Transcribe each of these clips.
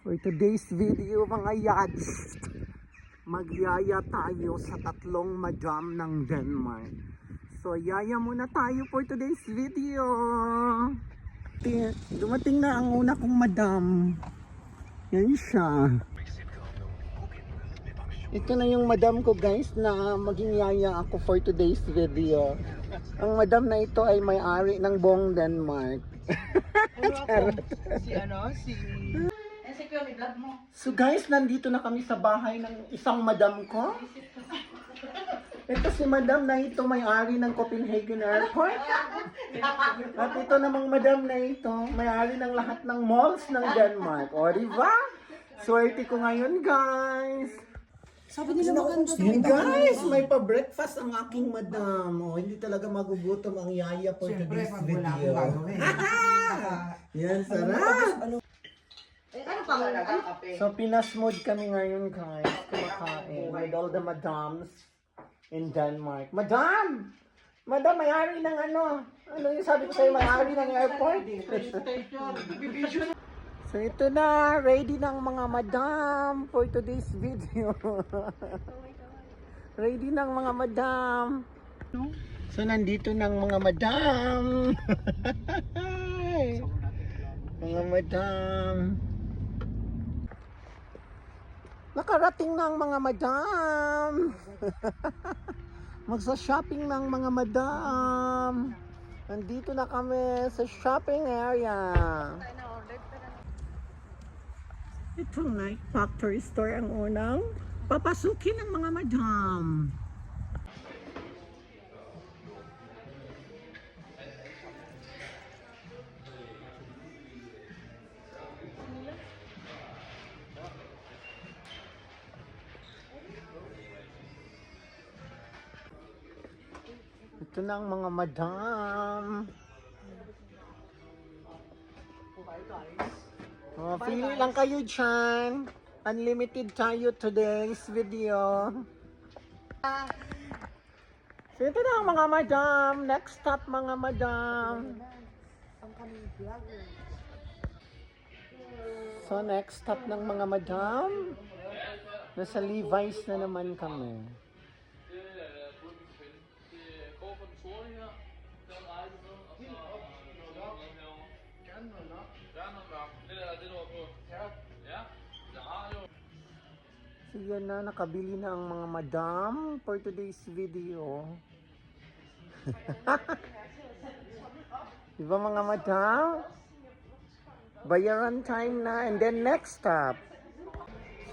For today's video mga yads, magyaya tayo sa tatlong madam ng Denmark. So yaya muna tayo for today's video. Dumating na ang una kong madam. Yan siya. Ito na yung madam ko guys na maging yaya ako for today's video. Ang madam na ito ay may-ari ng buong Denmark. So guys, nandito na kami sa bahay ng isang madam ko. Ito si madam na ito, may-ari ng Copenhagen Airport. At ito namang madam na ito, may-ari ng lahat ng malls ng Denmark. O, diba? Swerte ko ngayon, guys. Sabi nila maganda. Yan, guys, may pa-breakfast ang aking madam. O, hindi talaga magugutom ang yaya for today's video. Yan, sarap. Ano pa nga? So, pinasmood kami ngayon, guys. Kumakain with all the madams in Denmark. Madam! Madam, may-ari ng ano? Ano yung sabi ko sa'yo, may-ari ng airport? So, ito na. Ready ng mga madam for today's video. Ready ng mga madam. So, nandito ng mga madam. Mga madam. Nakarating na ang mga madam. Magsa-shopping ng mga madam. Nandito na kami sa shopping area. Itong Nike Factory Store ang unang papasukin ng mga madam. Ito na ang mga madam. Oh, pili lang kayo dyan. Unlimited tayo today's video. So ito na ang mga madam. Next stop mga madam. So next stop ng mga madam. Nasa Levi's na naman kami. So yan na, nakabili na ang mga madam for today's video. Diba mga madam? Bayaran time na and then next stop.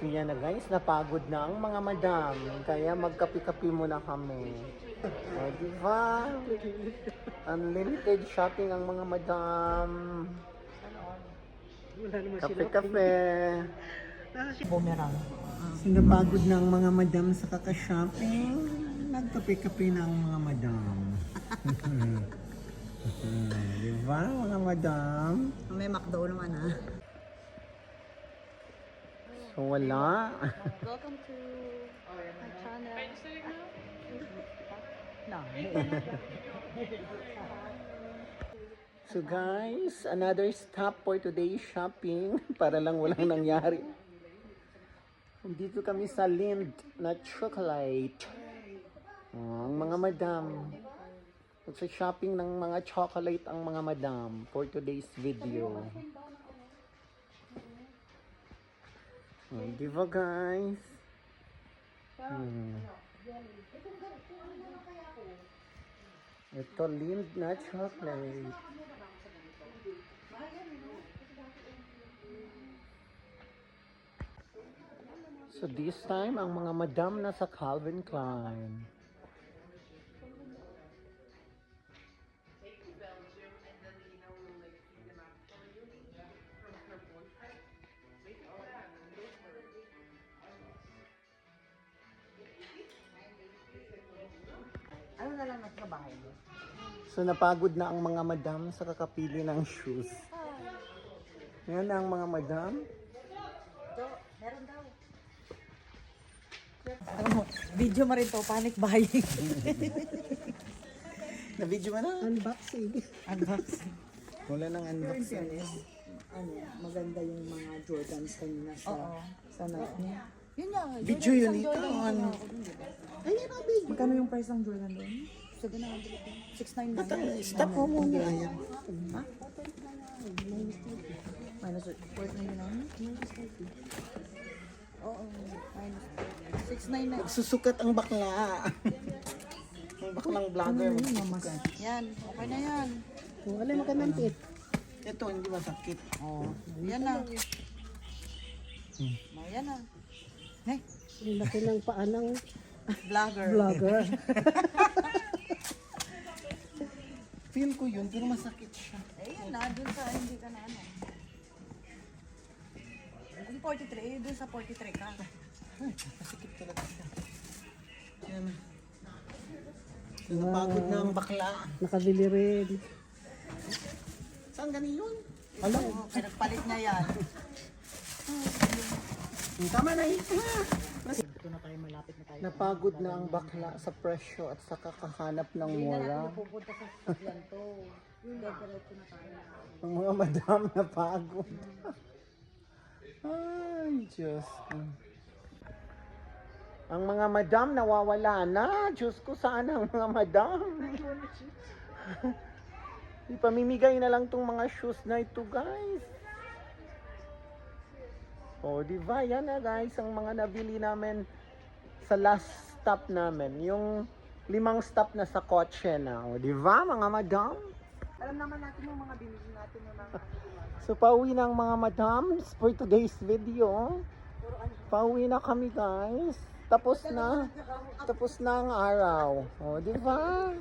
So yan na guys, napagod na ang mga madam. Kaya magkapi-kapi muna kami. O diba? Unlimited shopping ang mga madam. Kape-kape. Bumerang. Sinapagod na ang mga madam sa kaka-shopping. Nagkape-kape na ang mga madam. Diba mga madam? May McDo naman ah. So wala. Welcome to my channel. No. So guys, another stop for today's shopping para lang walang nangyari. Dito kami sa Lind na chocolate. Oh, ang mga madam. Sa shopping ng mga chocolate ang mga madam for today's video. Oh, di ba guys? Ito Lind na chocolate. So this time, ang mga madam na sa Calvin Klein. Ano na lang nasa bahay mo? So napagod na ang mga madam sa kakapili ng shoes. Yan na ang mga madam. Meron daw. Video mo rin to, panic buying. Na-video mo na? Unboxing. Unboxing. Wala nang unboxing. ano, maganda yung mga Jordans kanina sa Nike niya. Yun nga. Video yun ito. Ay, ano ba? Magkano yung price ng Jordan doon? 699. Stop mo muna. Ayan. Ha? Minus 499? Oo, minus 699. Susukat ang bakla. Ang baklang vlogger. Yan. Okay na yan. Alay mo ka ng tit. Ito, hindi masakit. Oo. Yan na. Yan na. Ang laki ng paa ng Vlogger. vlogger. Feel ko yun, pero masakit siya. Eh, yan na. Dun sa hindi ka na ano. Kung 43, dun sa 43 ka. Masakit talaga siya. Yan. Napagod na ang bakla. Nakabili rin. Saan ganin yun? Alam mo, pinagpalit niya yan. Tama na yun. Ito na tayo, malapit na tayo. Napagod na ang bakla sa presyo at sa kakahanap ng mura. Pupunta sa sasakyan to. Diretso na tayo. Ang mga madam napagod. Ay, Diyos ko. Ang mga madam nawawala na. Diyos ko, saan ang mga madam? Ipamimigay na lang tong mga shoes na ito, guys. O, di ba? Yan na, guys, ang mga nabili namin sa last stop namin. Yung 5 stop na sa kotse na. O, di ba, mga madam? Alam naman natin yung mga binili natin ng mga... So, pauwi na ang mga madams for today's video. Pauwi na kami, guys. Tapos na. Tapos na ang araw. O, di ba?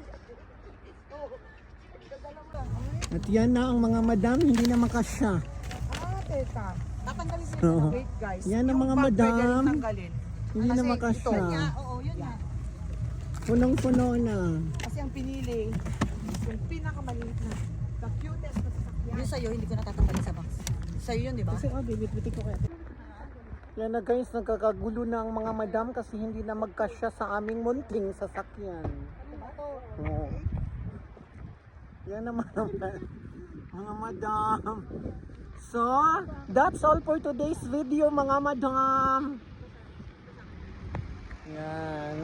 At yan na ang mga madam, hindi na makasya. Teka. Tatanggalin ko Oo. yung wait, guys. Yan ang Yung mga bag, pwede rin madam. tanggalin. Hindi na Kasi makasya. Oo, yun na. Punong-puno na. Kasi ang pinili, yung pinakamaliit na, the cutest na sasakyan. Yung sa'yo, hindi ko natatanggalin sa box. Sa'yo yun, di ba? Kasi bibit-bitin ko kaya. Yan na, guys, nagkakagulo na ang mga madam kasi hindi na magkasya sa aming munting sasakyan. Oo. Yan naman mga madam. So, that's all for today's video, mga madam. Yan.